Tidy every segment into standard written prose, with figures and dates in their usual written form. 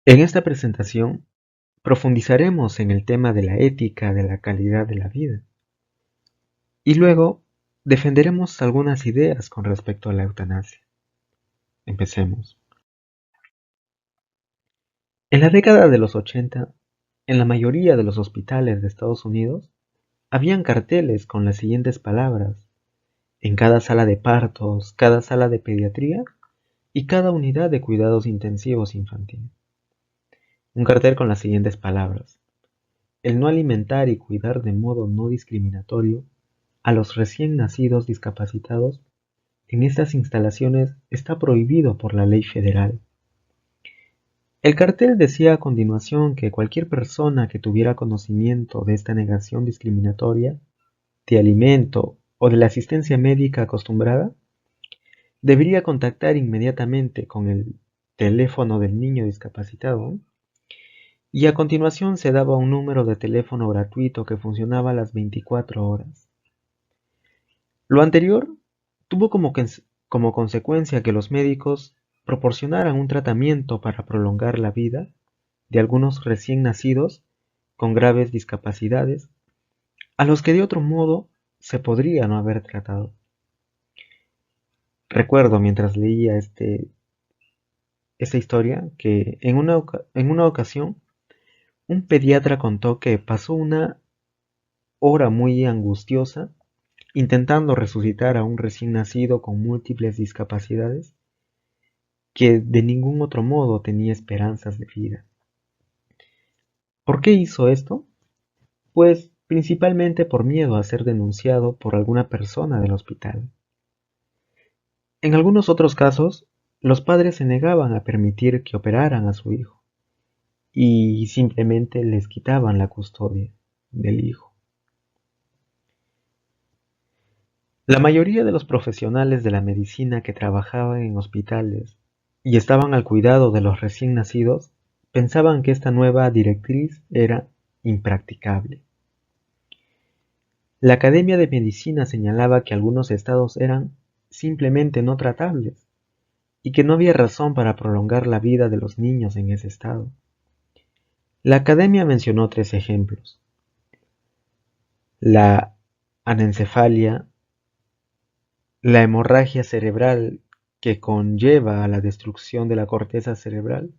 En esta presentación profundizaremos en el tema de la ética de la calidad de la vida y luego defenderemos algunas ideas con respecto a la eutanasia. Empecemos. En la década de los 80, en la mayoría de los hospitales de Estados Unidos, habían carteles con las siguientes palabras: en cada sala de partos, cada sala de pediatría y cada unidad de cuidados intensivos infantiles. Un cartel con las siguientes palabras: el no alimentar y cuidar de modo no discriminatorio a los recién nacidos discapacitados en estas instalaciones está prohibido por la ley federal. El cartel decía a continuación que cualquier persona que tuviera conocimiento de esta negación discriminatoria, de alimento o de la asistencia médica acostumbrada, debería contactar inmediatamente con el teléfono del niño discapacitado, y a continuación se daba un número de teléfono gratuito que funcionaba las 24 horas. Lo anterior tuvo como consecuencia que los médicos proporcionaran un tratamiento para prolongar la vida de algunos recién nacidos con graves discapacidades, a los que de otro modo se podría no haber tratado. Recuerdo mientras leía esta historia que en una ocasión un pediatra contó que pasó una hora muy angustiosa intentando resucitar a un recién nacido con múltiples discapacidades que de ningún otro modo tenía esperanzas de vida. ¿Por qué hizo esto? Pues principalmente por miedo a ser denunciado por alguna persona del hospital. En algunos otros casos, los padres se negaban a permitir que operaran a su hijo y simplemente les quitaban la custodia del hijo. La mayoría de los profesionales de la medicina que trabajaban en hospitales y estaban al cuidado de los recién nacidos pensaban que esta nueva directriz era impracticable. La Academia de Medicina señalaba que algunos estados eran simplemente no tratables y que no había razón para prolongar la vida de los niños en ese estado. La Academia mencionó 3 ejemplos: la anencefalia, la hemorragia cerebral que conlleva a la destrucción de la corteza cerebral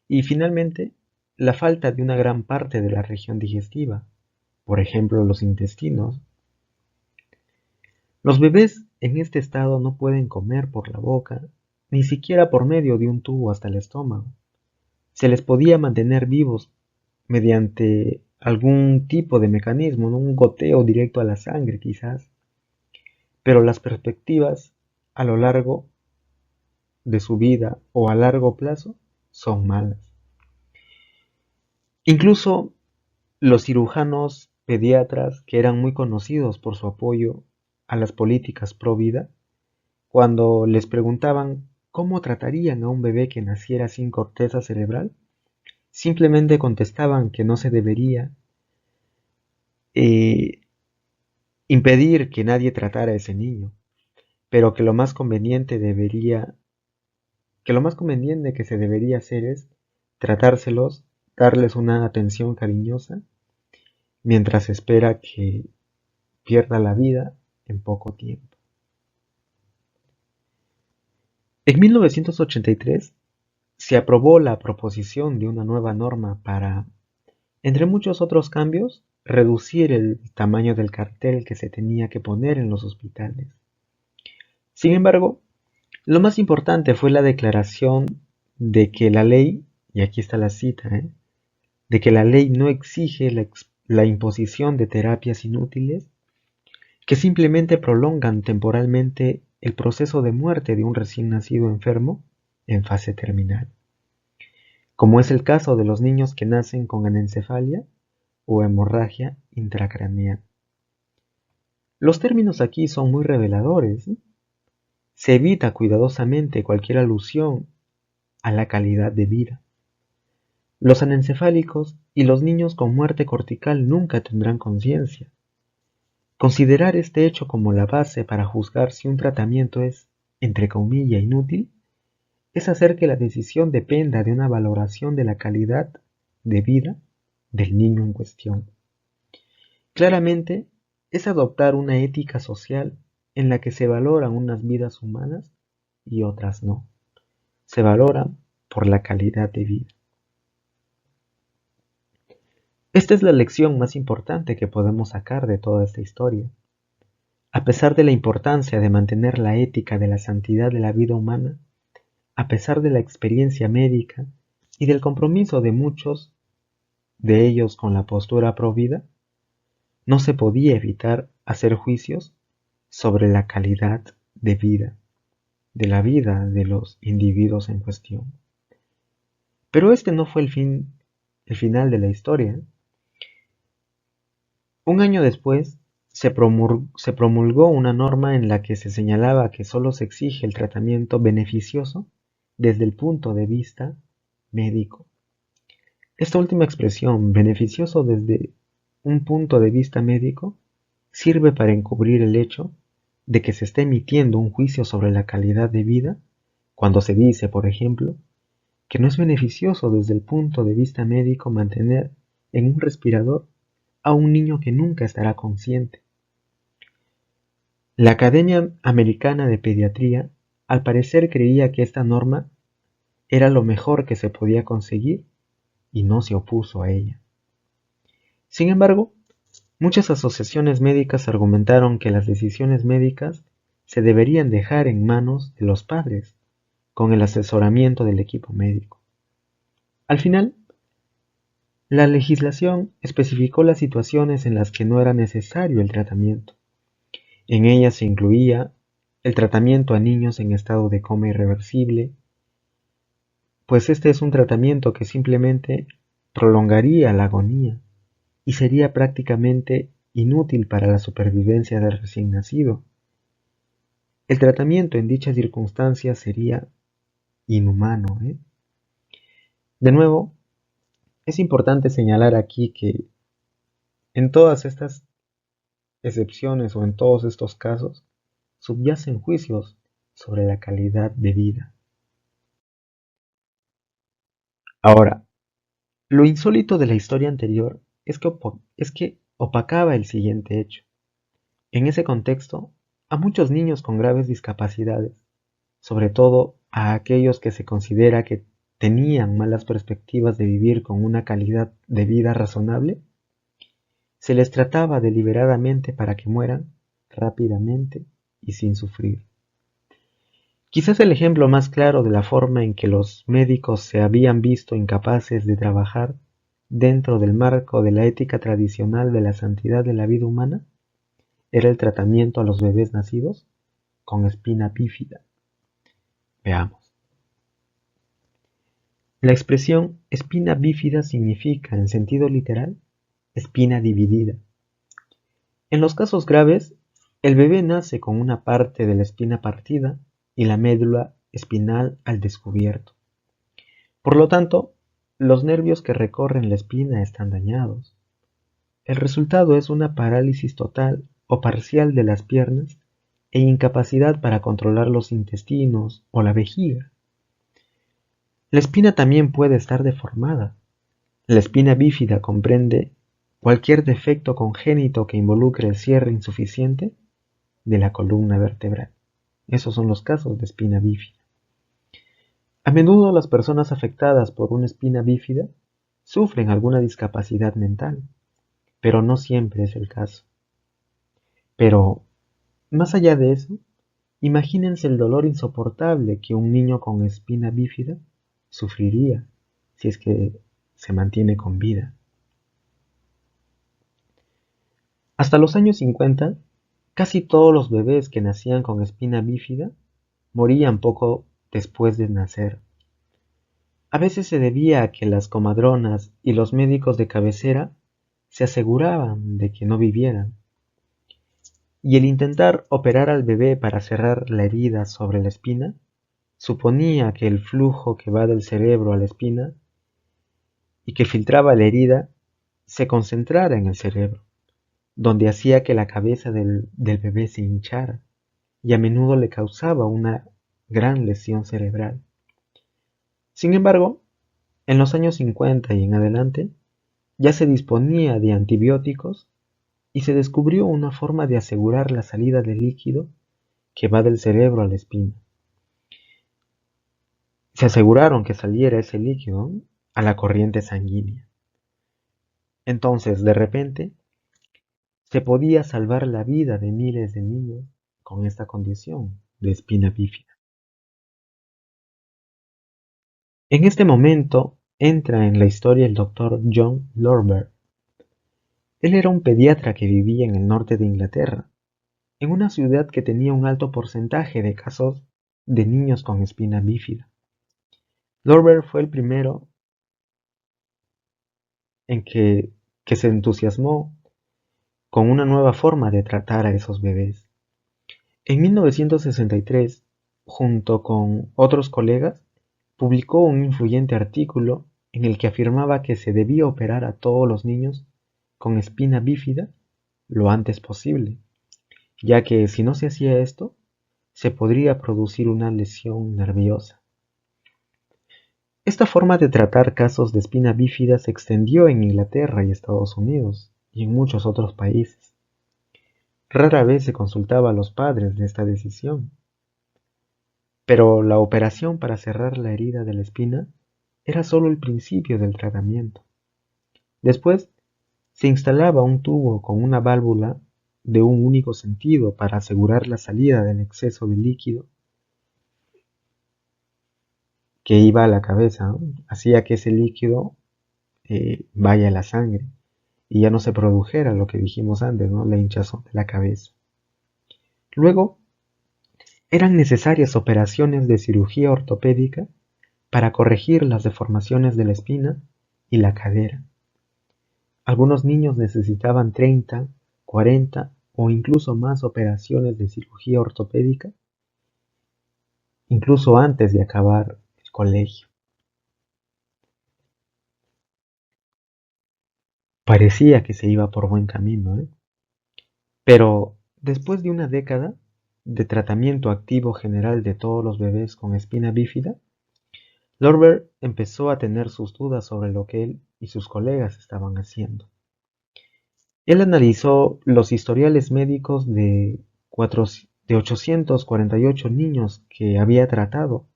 y finalmente la falta de una gran parte de la región digestiva, por ejemplo los intestinos. Los bebés en este estado no pueden comer por la boca, ni siquiera por medio de un tubo hasta el estómago. Se les podía mantener vivos mediante algún tipo de mecanismo, ¿no? Un goteo directo a la sangre quizás, pero las perspectivas a lo largo de su vida o a largo plazo son malas. Incluso los cirujanos pediatras, que eran muy conocidos por su apoyo a las políticas pro vida, cuando les preguntaban cómo tratarían a un bebé que naciera sin corteza cerebral, simplemente contestaban que no se debería eh, impedir que nadie tratara a ese niño, pero que lo más conveniente que se debería hacer es tratárselos, darles una atención cariñosa, mientras se espera que pierda la vida en poco tiempo. En 1983 se aprobó la proposición de una nueva norma para, entre muchos otros cambios, reducir el tamaño del cartel que se tenía que poner en los hospitales. Sin embargo, lo más importante fue la declaración de que la ley, y aquí está la cita, de que la ley no exige la imposición de terapias inútiles que simplemente prolongan temporalmente el proceso de muerte de un recién nacido enfermo en fase terminal, como es el caso de los niños que nacen con anencefalia o hemorragia intracraneal. Los términos aquí son muy reveladores, ¿sí? Se evita cuidadosamente cualquier alusión a la calidad de vida. Los anencefálicos y los niños con muerte cortical nunca tendrán conciencia. Considerar este hecho como la base para juzgar si un tratamiento es, entre comillas, inútil, es hacer que la decisión dependa de una valoración de la calidad de vida del niño en cuestión. Claramente, es adoptar una ética social en la que se valoran unas vidas humanas y otras no. Se valoran por la calidad de vida. Esta es la lección más importante que podemos sacar de toda esta historia. A pesar de la importancia de mantener la ética de la santidad de la vida humana, a pesar de la experiencia médica y del compromiso de muchos de ellos con la postura pro vida, no se podía evitar hacer juicios sobre la calidad de vida, de la vida de los individuos en cuestión. Pero este no fue el final de la historia. Un año después, se promulgó una norma en la que se señalaba que solo se exige el tratamiento beneficioso desde el punto de vista médico. Esta última expresión, beneficioso desde un punto de vista médico, sirve para encubrir el hecho de que se está emitiendo un juicio sobre la calidad de vida cuando se dice, por ejemplo, que no es beneficioso desde el punto de vista médico mantener en un respirador a un niño que nunca estará consciente. La Academia Americana de Pediatría al parecer creía que esta norma era lo mejor que se podía conseguir y no se opuso a ella. Sin embargo, muchas asociaciones médicas argumentaron que las decisiones médicas se deberían dejar en manos de los padres, con el asesoramiento del equipo médico. Al final, la legislación especificó las situaciones en las que no era necesario el tratamiento. En ellas se incluía el tratamiento a niños en estado de coma irreversible, pues este es un tratamiento que simplemente prolongaría la agonía y sería prácticamente inútil para la supervivencia del recién nacido. El tratamiento en dichas circunstancias sería inhumano. De nuevo, es importante señalar aquí que en todas estas excepciones o en todos estos casos subyacen juicios sobre la calidad de vida. Ahora, lo insólito de la historia anterior es que opacaba el siguiente hecho. En ese contexto, a muchos niños con graves discapacidades, sobre todo a aquellos que se considera que tenían malas perspectivas de vivir con una calidad de vida razonable, se les trataba deliberadamente para que mueran rápidamente y sin sufrir. Quizás el ejemplo más claro de la forma en que los médicos se habían visto incapaces de trabajar dentro del marco de la ética tradicional de la santidad de la vida humana era el tratamiento a los bebés nacidos con espina bífida. Veamos. La expresión espina bífida significa, en sentido literal, espina dividida. En los casos graves, el bebé nace con una parte de la espina partida y la médula espinal al descubierto. Por lo tanto, los nervios que recorren la espina están dañados. El resultado es una parálisis total o parcial de las piernas e incapacidad para controlar los intestinos o la vejiga. La espina también puede estar deformada. La espina bífida comprende cualquier defecto congénito que involucre el cierre insuficiente de la columna vertebral. Esos son los casos de espina bífida. A menudo las personas afectadas por una espina bífida sufren alguna discapacidad mental, pero no siempre es el caso. Pero, más allá de eso, imagínense el dolor insoportable que un niño con espina bífida sufriría si es que se mantiene con vida. Hasta los años 50, casi todos los bebés que nacían con espina bífida morían poco después de nacer. A veces se debía a que las comadronas y los médicos de cabecera se aseguraban de que no vivieran, y el intentar operar al bebé para cerrar la herida sobre la espina suponía que el flujo que va del cerebro a la espina y que filtraba la herida se concentrara en el cerebro, donde hacía que la cabeza del bebé se hinchara y a menudo le causaba una gran lesión cerebral. Sin embargo, en los años 50 y en adelante, ya se disponía de antibióticos y se descubrió una forma de asegurar la salida del líquido que va del cerebro a la espina. Se aseguraron que saliera ese líquido a la corriente sanguínea. Entonces, de repente, se podía salvar la vida de miles de niños con esta condición de espina bífida. En este momento entra en la historia el doctor John Lorber. Él era un pediatra que vivía en el norte de Inglaterra, en una ciudad que tenía un alto porcentaje de casos de niños con espina bífida. Lorber fue el primero en que se entusiasmó con una nueva forma de tratar a esos bebés. En 1963, junto con otros colegas, publicó un influyente artículo en el que afirmaba que se debía operar a todos los niños con espina bífida lo antes posible, ya que si no se hacía esto, se podría producir una lesión nerviosa. Esta forma de tratar casos de espina bífida se extendió en Inglaterra y Estados Unidos y en muchos otros países. Rara vez se consultaba a los padres de esta decisión, pero la operación para cerrar la herida de la espina era solo el principio del tratamiento. Después, se instalaba un tubo con una válvula de un único sentido para asegurar la salida del exceso de líquido que iba a la cabeza, ¿no? Hacía que ese líquido vaya a la sangre y ya no se produjera lo que dijimos antes, ¿no? La hinchazón de la cabeza. Luego, eran necesarias operaciones de cirugía ortopédica para corregir las deformaciones de la espina y la cadera. Algunos niños necesitaban 30, 40 o incluso más operaciones de cirugía ortopédica, incluso antes de acabar el colegio. Parecía que se iba por buen camino, ¿eh? Pero después de una década de tratamiento activo general de todos los bebés con espina bífida, Lorber empezó a tener sus dudas sobre lo que él y sus colegas estaban haciendo. Él analizó los historiales médicos de 848 niños que había tratado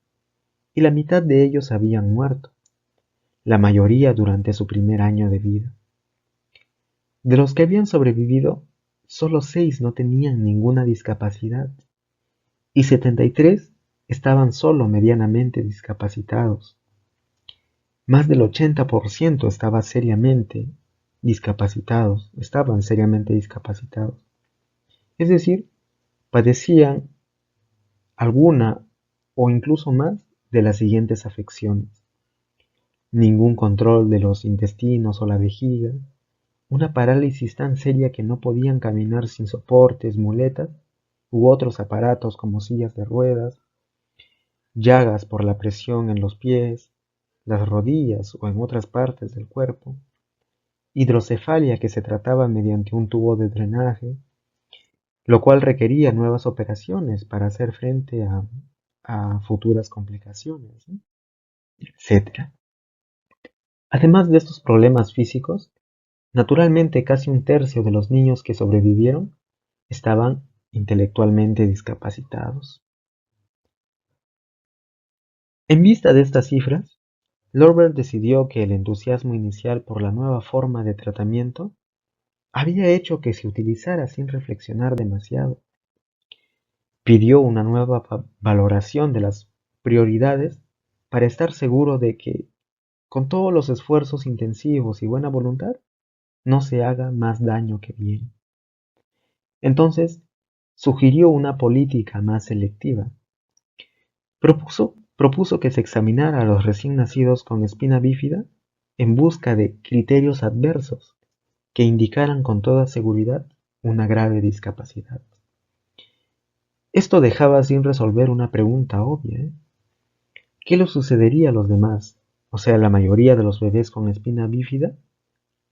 y la mitad de ellos habían muerto, la mayoría durante su primer año de vida. De los que habían sobrevivido, solo 6 no tenían ninguna discapacidad y 73 estaban solo medianamente discapacitados. Más del 80% estaban seriamente discapacitados. Es decir, padecían alguna o incluso más de las siguientes afecciones: ningún control de los intestinos o la vejiga, una parálisis tan seria que no podían caminar sin soportes, muletas u otros aparatos como sillas de ruedas, llagas por la presión en los pies, las rodillas o en otras partes del cuerpo, hidrocefalia que se trataba mediante un tubo de drenaje, lo cual requería nuevas operaciones para hacer frente a futuras complicaciones, ¿no? Etcétera. Además de estos problemas físicos, naturalmente casi un tercio de los niños que sobrevivieron estaban intelectualmente discapacitados. En vista de estas cifras, Lorber decidió que el entusiasmo inicial por la nueva forma de tratamiento había hecho que se utilizara sin reflexionar demasiado. Pidió una nueva valoración de las prioridades para estar seguro de que, con todos los esfuerzos intensivos y buena voluntad, no se haga más daño que bien. Entonces, sugirió una política más selectiva. Propuso que se examinara a los recién nacidos con espina bífida en busca de criterios adversos que indicaran con toda seguridad una grave discapacidad. Esto dejaba sin resolver una pregunta obvia, ¿eh? ¿Qué le sucedería a los demás, o sea, la mayoría de los bebés con espina bífida,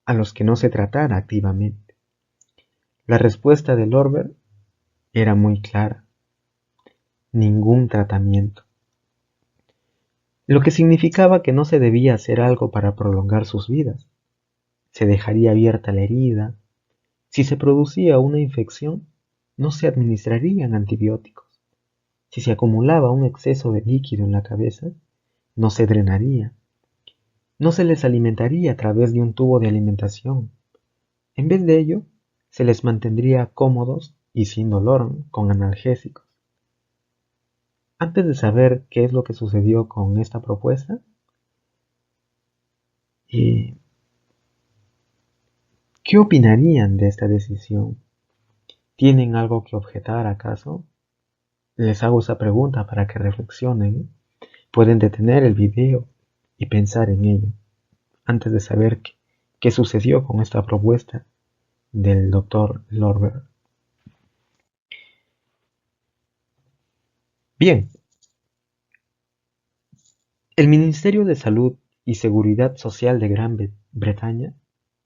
a los que no se tratara activamente? La respuesta de Lorber era muy clara: ningún tratamiento. lo que significaba que no se debía hacer algo para prolongar sus vidas. Se dejaría abierta la herida. Si se producía una infección, no se administrarían antibióticos. Si se acumulaba un exceso de líquido en la cabeza, no se drenaría. No se les alimentaría a través de un tubo de alimentación. En vez de ello, se les mantendría cómodos y sin dolor con analgésicos. Antes de saber qué es lo que sucedió con esta propuesta, ¿qué opinarían de esta decisión? ¿Tienen algo que objetar acaso? Les hago esa pregunta para que reflexionen. Pueden detener el video y pensar en ello antes de saber qué sucedió con esta propuesta del doctor Lorber. Bien, el Ministerio de Salud y Seguridad Social de Gran Bretaña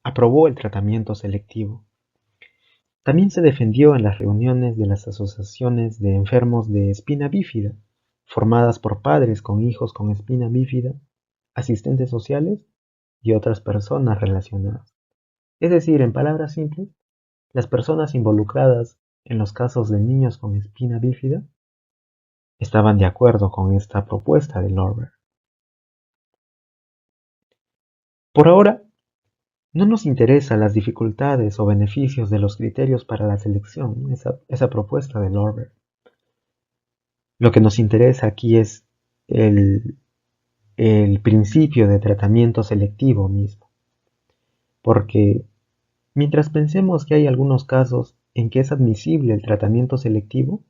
aprobó el tratamiento selectivo. También se defendió en las reuniones de las asociaciones de enfermos de espina bífida, formadas por padres con hijos con espina bífida, asistentes sociales y otras personas relacionadas. Es decir, en palabras simples, las personas involucradas en los casos de niños con espina bífida estaban de acuerdo con esta propuesta de Lorber. Por ahora, no nos interesan las dificultades o beneficios de los criterios para la selección, esa propuesta de Lorber. Lo que nos interesa aquí es el, el principio de tratamiento selectivo mismo, porque mientras pensemos que hay algunos casos en que es admisible el tratamiento selectivo,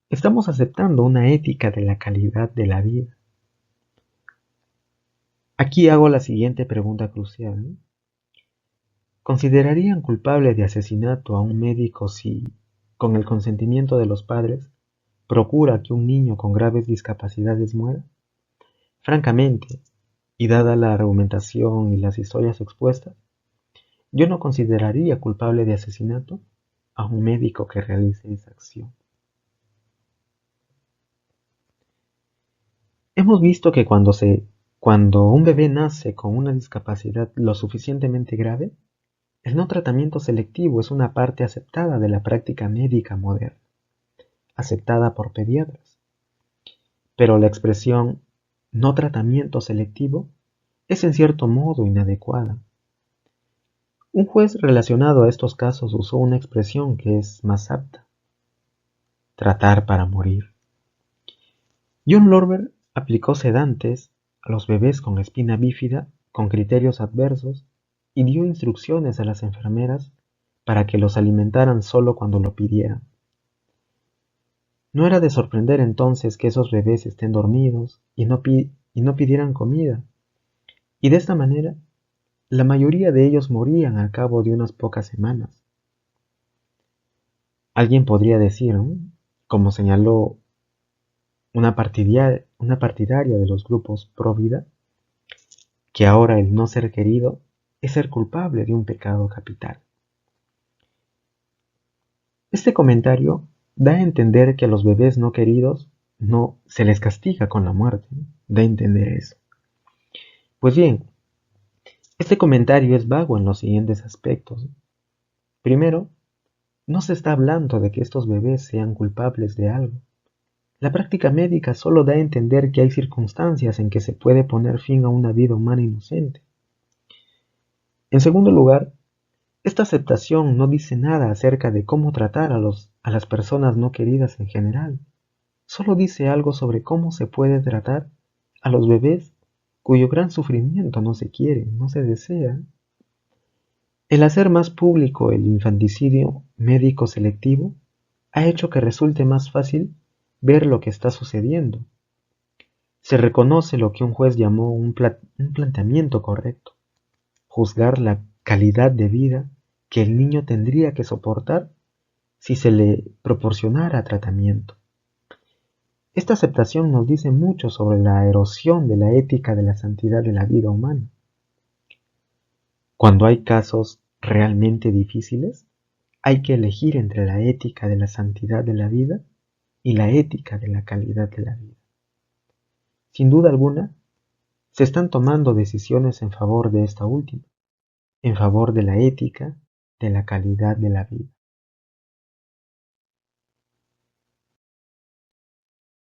estamos aceptando una ética de la calidad de la vida. Aquí hago la siguiente pregunta crucial. ¿Considerarían culpable de asesinato a un médico si, con el consentimiento de los padres, procura que un niño con graves discapacidades muera? Francamente, y dada la argumentación y las historias expuestas, yo no consideraría culpable de asesinato a un médico que realice esa acción. Hemos visto que cuando un bebé nace con una discapacidad lo suficientemente grave, el no tratamiento selectivo es una parte aceptada de la práctica médica moderna, aceptada por pediatras. Pero la expresión no tratamiento selectivo es en cierto modo inadecuada. Un juez relacionado a estos casos usó una expresión que es más apta: tratar para morir. John Lorber aplicó sedantes a los bebés con espina bífida con criterios adversos y dio instrucciones a las enfermeras para que los alimentaran solo cuando lo pidieran. No era de sorprender entonces que esos bebés estén dormidos y no pidieran comida, y de esta manera la mayoría de ellos morían al cabo de unas pocas semanas. Alguien podría decir, ¿no?, como señaló una partidaria de los grupos pro vida, que ahora el no ser querido es ser culpable de un pecado capital. Este comentario da a entender que a los bebés no queridos no se les castiga con la muerte, ¿no? Da a entender eso. Pues bien, este comentario es vago en los siguientes aspectos. Primero, no se está hablando de que estos bebés sean culpables de algo. La práctica médica solo da a entender que hay circunstancias en que se puede poner fin a una vida humana inocente. En segundo lugar, esta aceptación no dice nada acerca de cómo tratar a las personas no queridas en general. Solo dice algo sobre cómo se puede tratar a los bebés cuyo gran sufrimiento no se quiere, no se desea. El hacer más público el infanticidio médico selectivo ha hecho que resulte más fácil ver lo que está sucediendo. Se reconoce lo que un juez llamó un planteamiento correcto: juzgar la calidad de vida que el niño tendría que soportar si se le proporcionara tratamiento. Esta aceptación nos dice mucho sobre la erosión de la ética de la santidad de la vida humana. Cuando hay casos realmente difíciles, hay que elegir entre la ética de la santidad de la vida y la ética de la calidad de la vida. sin duda alguna, se están tomando decisiones en favor de esta última, en favor de la ética, de la calidad de la vida.